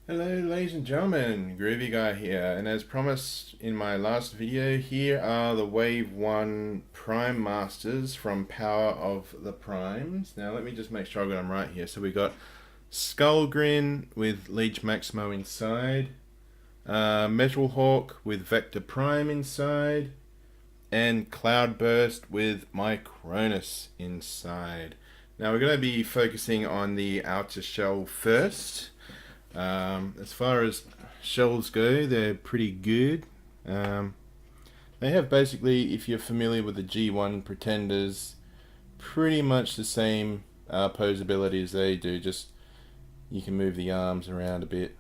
Hello ladies and gentlemen, Groovy Guy here, and as promised in my last video, here are the Wave 1 Prime Masters from Power of the Primes. Now let me just make sure I got them right here. So we got Skullgrin with Leech Maximo inside, Metal Hawk with Vector Prime inside, and Cloudburst with Micronus inside. Now we're going to be focusing on the outer shell first. As far as shells go, they're pretty good. They have basically, if you're familiar with the G1 Pretenders, pretty much the same posability as they do, just you can move the arms around a bit.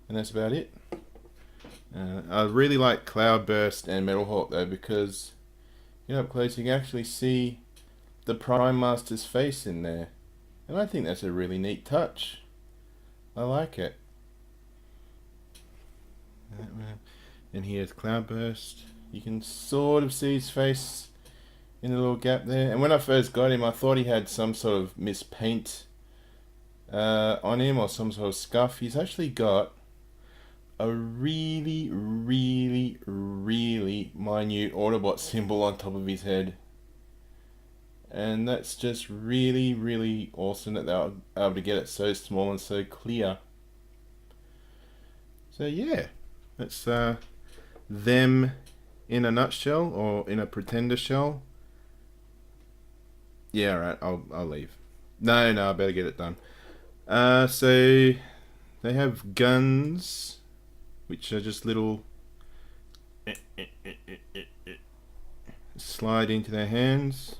And that's about it. I really like Cloudburst and Metal Hawk though, because you know, up close you can actually see the Prime Master's face in there. And I think that's a really neat touch. I like it. And here's Cloudburst. You can sort of see his face in the little gap there. And when I first got him, I thought he had some sort of mispaint on him or some sort of scuff. He's actually got a really minute Autobot symbol on top of his head. And that's just really awesome that they were able to get it so small and so clear. So yeah, that's them in a nutshell, or in a pretender shell. Yeah, right. I'll leave. No, I better get it done. So they have guns, which are just little slide into their hands.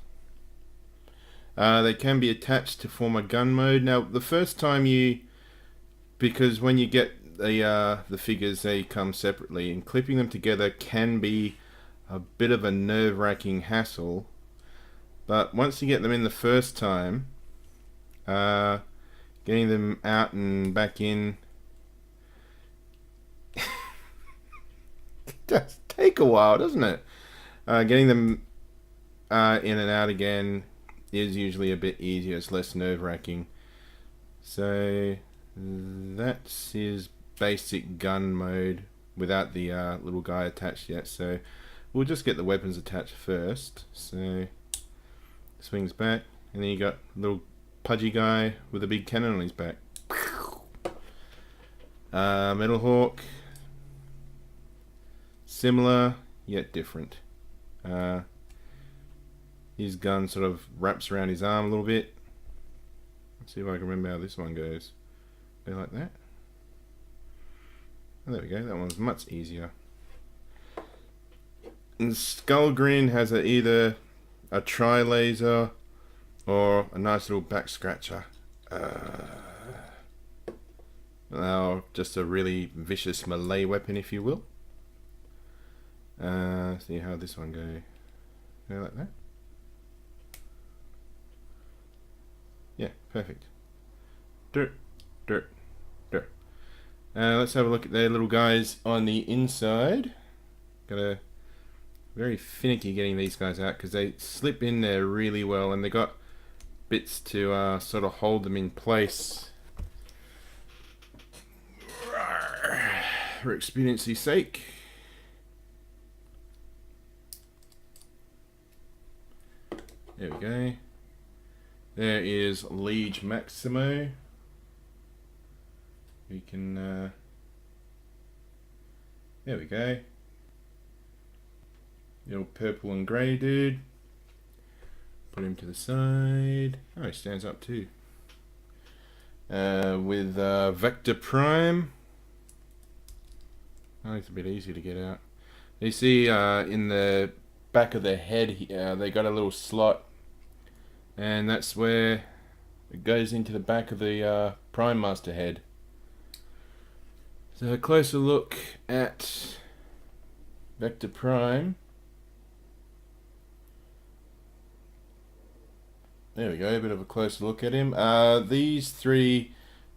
They can be attached to form a gun mode. Now, the first time because when you get the figures, they come separately, and clipping them together can be a bit of a nerve-wracking hassle. But once you get them in the first time, getting them out and back in does take a while, doesn't it? Getting them in and out again is usually a bit easier. It's less nerve-wracking. So that's his basic gun mode without the little guy attached yet. So we'll just get the weapons attached first. So swings back, and then you got a little pudgy guy with a big cannon on his back. Metal Hawk, similar yet different. His gun sort of wraps around his arm a little bit. Let's see if I can remember how this one goes. Go like that. Oh, there we go, that one's much easier. And Skullgrin has either a tri-laser or a nice little back scratcher. Now, just a really vicious melee weapon, if you will. See how this one goes. Go like that. Yeah, perfect. Dirt. Let's have a look at their little guys on the inside. Gotta very finicky getting these guys out because they slip in there really well, and they got bits to sort of hold them in place for expediency's sake. There we go. There is Leech Maximo. We can, there we go. The old purple and grey dude. Put him to the side. Oh, he stands up too. With Vector Prime. Oh, it's a bit easier to get out. You see in the back of their head, they got a little slot. And that's where it goes into the back of the Prime Master head. So a closer look at Vector Prime. There we go, a bit of a closer look at him. These three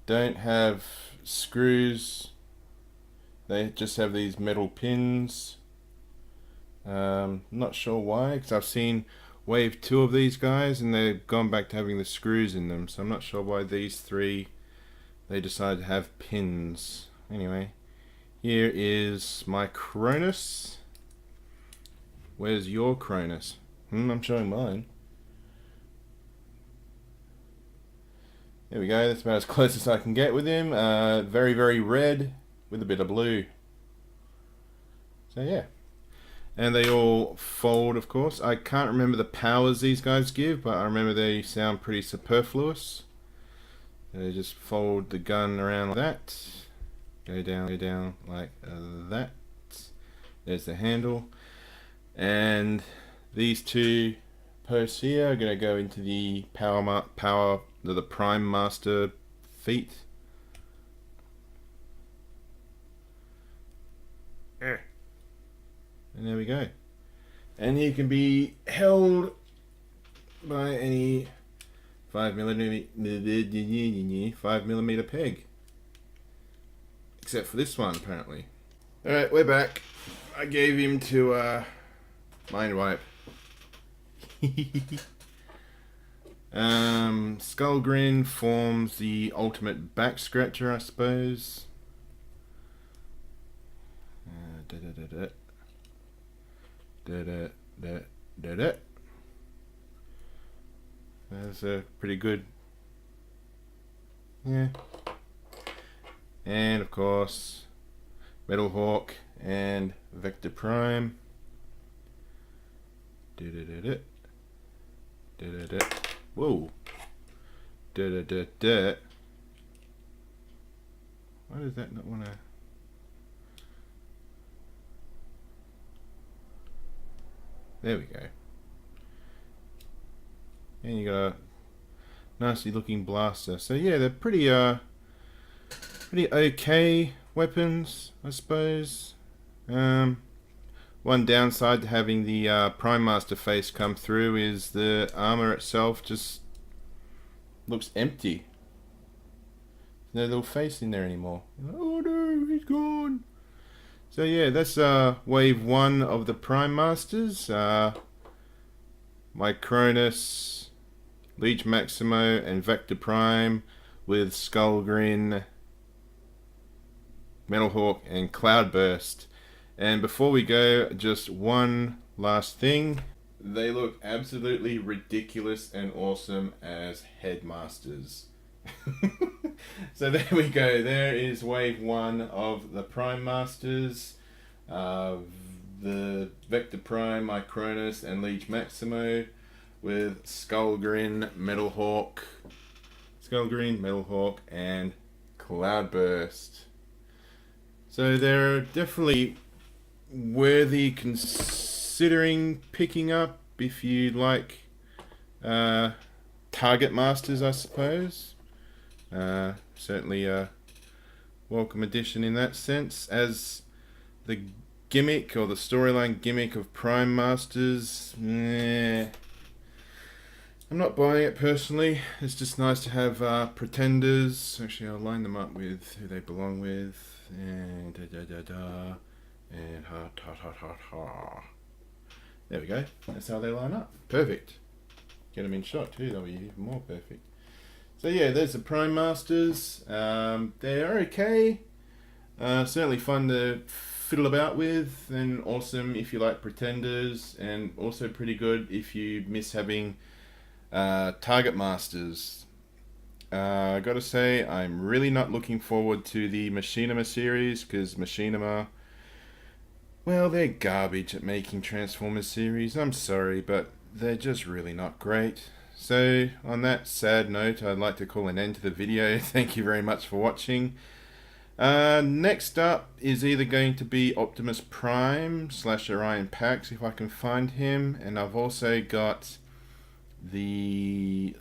don't have screws. They just have these metal pins. Not sure why, because I've seen Wave 2 of these guys and they've gone back to having the screws in them. So I'm not sure why these three they decided to have pins. Anyway, here is my Cronus. Where's your Cronus? I'm showing mine. There we go, that's about as close as I can get with him. Very, very red with a bit of blue. So yeah. And they all fold, of course. I can't remember the powers these guys give, but I remember they sound pretty superfluous. They just fold the gun around like that. Go down like that. There's the handle. And these two posts here are going to go into the the Prime Master feet. And there we go. And he can be held by any 5mm peg. Except for this one, apparently. Alright, we're back. I gave him to mind wipe. Skull Grin forms the ultimate back scratcher, I suppose. That's a pretty good. Yeah. And of course, Metal Hawk and Vector Prime. Whoa. Why does that not want to? There we go. And you got a nasty looking blaster. So yeah, they're pretty okay weapons, I suppose. One downside to having the Prime Master face come through is the armor itself just looks empty. There's no little face in there anymore. Oh no, he's gone. So yeah, that's wave 1 of the Prime Masters. My Cronus, Leech Maximo, and Vector Prime with Skull Grin, Metal Hawk, and Cloudburst. And before we go, just one last thing. They look absolutely ridiculous and awesome as Headmasters. So there we go. There is wave 1 of the Prime Masters. The Vector Prime, my Cronus, and Leech Maximo with Skull Grin, Metal Hawk, and Cloudburst. So they're definitely worthy considering picking up if you like Target Masters, I suppose. Certainly a welcome addition in that sense. As the gimmick or the storyline gimmick of Prime Masters, I'm not buying it personally. It's just nice to have pretenders. Actually, I'll line them up with who they belong with. And and ha ta ta ta ta. There we go. That's how they line up. Perfect. Get them in shot too. That'll be even more perfect. So yeah, there's the Prime Masters. They're okay. Certainly fun to fiddle about with, and awesome if you like pretenders, and also pretty good if you miss having Target Masters. I gotta say, I'm really not looking forward to the Machinima series, because Machinima, well, they're garbage at making Transformers series. I'm sorry, but they're just really not great. So, on that sad note, I'd like to call an end to the video. Thank you very much for watching. Next up is either going to be Optimus Prime / Orion Pax, if I can find him. And I've also got the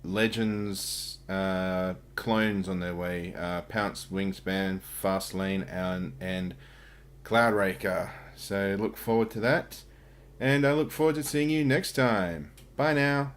Legends clones on their way. Pounce, Wingspan, Fastlane, and Cloudraker. So look forward to that. And I look forward to seeing you next time. Bye now.